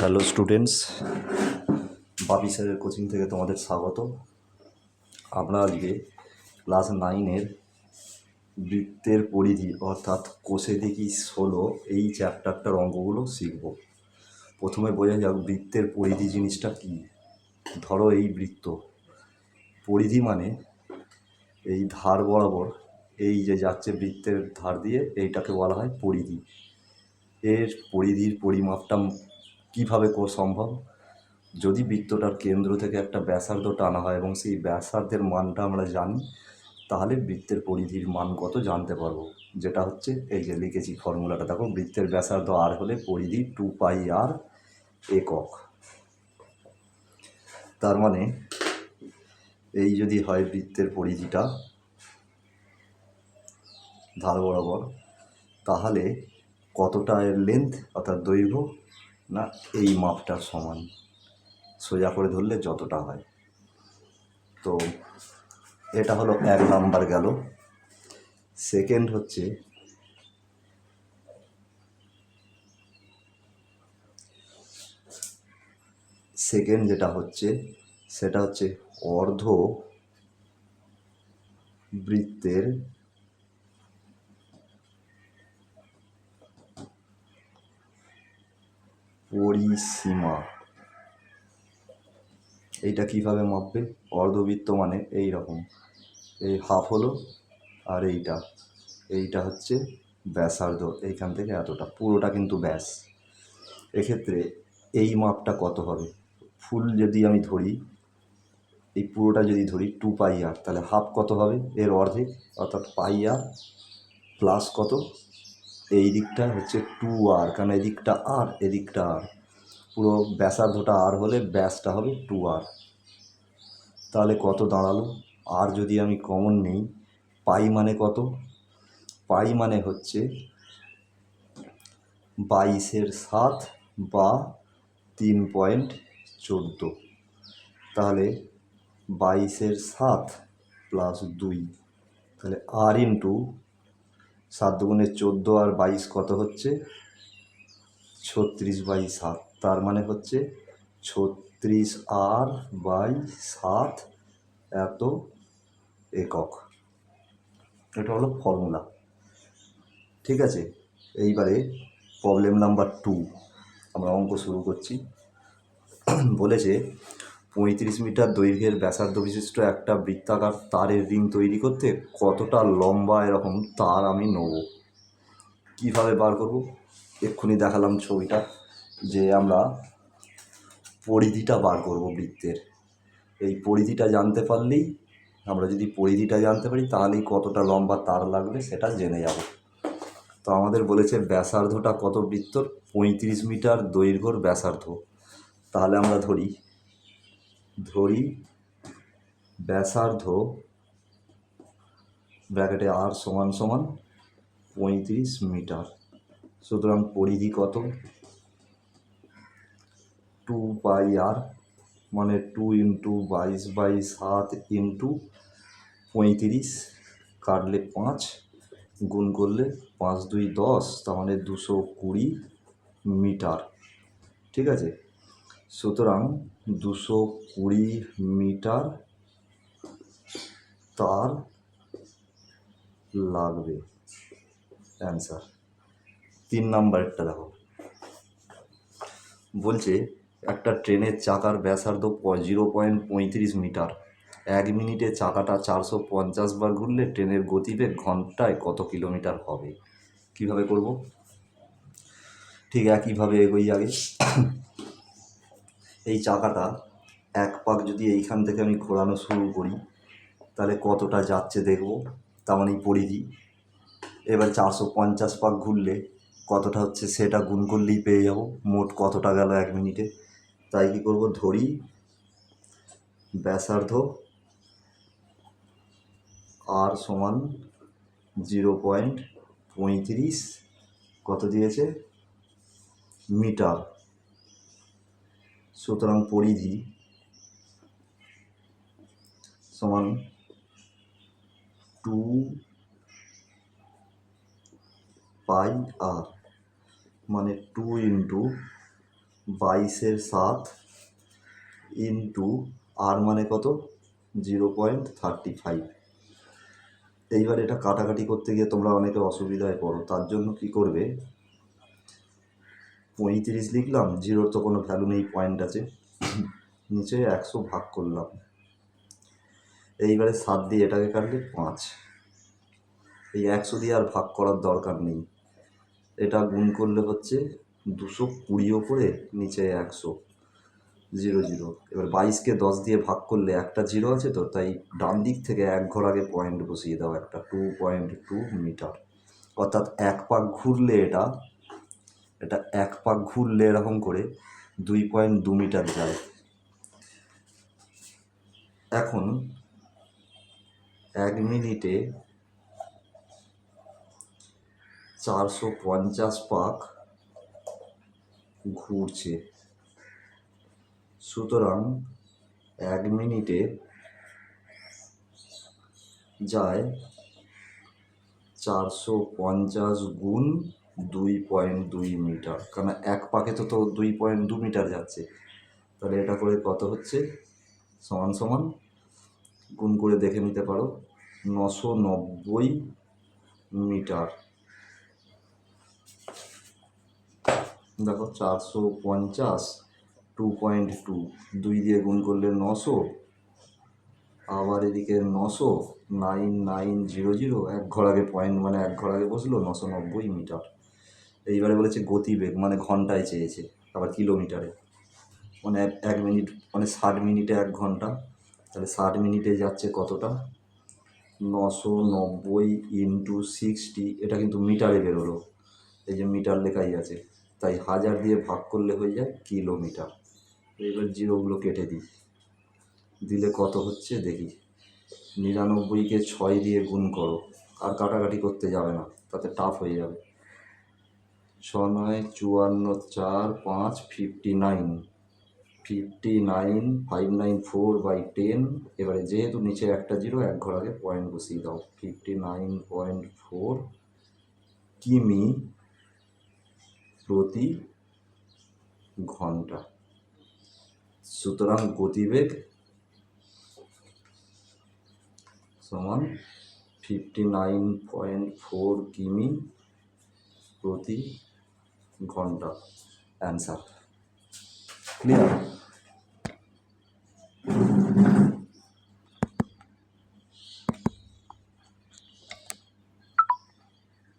Hello students, বাপি স্যারের coaching থেকে তোমাদের স্বাগত। আমরা আজকে ক্লাস 9-এর বৃত্তের পরিধি অর্থাৎ কোষে দেখি 16 এই চ্যাপ্টারটার অঙ্কগুলো শিখব। প্রথমে বোঝা যাক বৃত্তের পরিধি জিনিসটা কী। ধরো এই বৃত্ত, পরিধি মানে এই ধার বরাবর এই যে যাচ্ছে বৃত্তের ধার দিয়ে, এইটাকে বলা হয় পরিধি। এর পরিধির পরিমাপটা কীভাবে সম্ভব? যদি বৃত্তটার কেন্দ্র থেকে একটা ব্যাসার্ধ টানা হয় এবং সেই ব্যাসার্ধের মানটা আমরা জানি, তাহলে বৃত্তের পরিধির মান কত জানতে পারবো। যেটা হচ্ছে এই যে লিখেছি ফর্মুলাটা, দেখো, বৃত্তের ব্যাসার্ধ আর হলে পরিধি 2πr একক। তার মানে এই যদি হয় বৃত্তের পরিধিটা ধার বরাবর, তাহলে কতটা এর লেন্থ অর্থাৎ দৈর্ঘ্য, না এই মাপটার সমান, সোজা করে ধরলে যতটা হয়। তো এটা হলো 1 নাম্বার গেল। সেকেন্ড হচ্ছে যেটা হচ্ছে সেটা হচ্ছে অর্ধ বৃত্তের পরিসীমা। এইটা কিভাবে মাপবে? অর্ধবৃত্ত মানে এই রকম, এই হাফ হলো, আর এইটা হচ্ছে ব্যাসার্ধ, এইখান থেকে এতটা, পুরোটা কিন্তু ব্যাস। এক্ষেত্রে এই মাপটা কত হবে? ফুল যদি আমি ধরি, এই পুরোটা যদি ধরি 2πr, তাহলে হাফ কত হবে? এর অর্ধেক অর্থাৎ πr প্লাস কত, এই দিকটা হচ্ছে 2r, কারণ এদিকটা আর এদিকটা আর, পুরো ব্যাসার্ধটা আর হলে ব্যাসটা হবে 2r। তাহলে কত দাঁড়ালো? আর যদি আমি কমন নিই, পাই মানে কত? পাই মানে হচ্ছে 22/7 বা 3.14। তাহলে 22/7 প্লাস 2, তাহলে আর ইন্টু 7 দুগুণে 14 আর 22 কত হচ্ছে? 36/7। তার মানে হচ্ছে 36r/7 এত একক। এটা হলো ফর্মুলা। ঠিক আছে, এইবারে প্রবলেম নাম্বার 2, আমরা অঙ্ক শুরু করছি। বলেছে 35 মিটার দৈর্ঘ্যের ব্যাসার্ধ বিশিষ্ট একটা বৃত্তাকার তারের রিং তৈরি করতে কতটা লম্বা এরকম তার আমি নেব। কীভাবে বার করব? এক্ষুনি দেখালাম ছবিটা, যে আমরা পরিধিটা বার করব বৃত্তের। এই পরিধিটা জানতে পারলেই, আমরা যদি পরিধিটা জানতে পারি, তাহলেই কতটা লম্বা তার লাগবে সেটা জেনে যাব। তো আমাদের বলেছে ব্যাসার্ধটা কত বৃত্তর? 35 মিটার দৈর্ঘ্যর ব্যাসার্ধ। তাহলে আমরা ধরি ব্যাসার্ধ ব্র্যাকেটে আর সমান সমান 35 মিটার। সুতরাং পরিধি কত? 2πr মানে 2 ইন্টু 22/7 ইন্টু 35, কাটলে 5, গুণ করলে 5 2 10, তার মানে 220 মিটার। ঠিক আছে, সুতরাং 220 মিটার তার লাগবে। অ্যান্সার। 3 নাম্বারটা দেখো, বলছে একটা ট্রেনের চাকার ব্যাসার্ধ 0.35 মিটার, 1 মিনিটে চাকাটা 450 বার ঘুরলে ট্রেনের গতিবেগ ঘন্টায় কত কিলোমিটার হবে। কিভাবে করব? ঠিক একইভাবে এগোই আগে। এই চাকাটা এক পাক যদি এইখান থেকে আমি ঘোরানো শুরু করি, তাহলে কতটা যাচ্ছে দেখব, তার মানে পরিধি। এবার 450 পাক ঘুরলে কতটা হচ্ছে সেটা গুণ করলেই পেয়ে যাব মোট কতটা গেল 1 মিনিটে। তাই কী করব? ধরি ব্যাসার্ধ আর সমান 0.35, কত দিয়েছে? মিটার। সুতরাং পরিধি সমান 2πr, মানে 2 ইন্টু 22/7 ইন্টু আর মানে কত 0.35। এইবার এটা কাটাকাটি করতে গিয়ে তোমরা অনেকে অসুবিধায় পড়ো, তার জন্য কি করবে, 35 লিখলাম, জিরোর তো কোনো ভ্যালু নেই, পয়েন্ট আছে, নিচে 100 ভাগ করলাম, এইবারে 7 দিয়ে এটাকে কাটলে 5, এই 100 দিয়ে আর ভাগ করার দরকার নেই, এটা গুণ করলে হচ্ছে 220 ওপরে নিচে 100, 0 0। এবার 22কে 10 দিয়ে ভাগ করলে একটা জিরো আছে, তো তাই ডান দিক থেকে এক ঘর আগে পয়েন্ট বসিয়ে দাও, একটা 2.2 মিটার, অর্থাৎ এক পাক ঘুরলে এটা এক পাক ঘুরলে এরকম করে 2.2 মিটার যায়। এখন 1 মিনিটে 450 পাক ঘুরছে, সুতরাং 1 মিনিটে যায় 450 গুণ 2.2 মিটার, কারণ এক পাকে তো 2.2 মিটার যাচ্ছে, তাহলে এটা করে কত হচ্ছে, সমান সমান গুণ করে দেখে নিতে পারো, 990 মিটার। দেখো 450 2.2, 2 দিয়ে গুণ করলে 900, আবার এদিকে 900, 9900, এক ঘর আগে পয়েন্ট মানে এক ঘর আগে বসলো, 990 মিটার। এইবারে বলেছে গতিবেগ, মানে ঘন্টায় চেয়েছে, আবার কিলোমিটারে, মানে 1 মিনিট মানে 60 মিনিটে 1 ঘন্টা, তাহলে 60 মিনিটে যাচ্ছে কতটা, 990 ইন্টু 60, এটা কিন্তু মিটারে বেরোলো, এই যে মিটার লেখাই আছে, তাই 1000 দিয়ে ভাগ করলে হয়ে যায় কিলোমিটার। এবার জিরোগুলো কেটে দিই, দিলে কত হচ্ছে দেখি, 99কে 6 দিয়ে গুণ করো, আর কাটাকাটি করতে যাবে না, তাতে টাফ হয়ে যাবে, 6 9 54 4 5 59, 59.594/10। এবারে যেহেতু নিচে একটা জিরো, এক ঘর আগে পয়েন্ট বসিয়ে দাও, 59.4 কিমি প্রতি ঘন্টা। সুতরাং গতিবেগ সমান 59.4 কিমি প্রতি ঘন্টা, অ্যান্সার। ক্লিয়ার?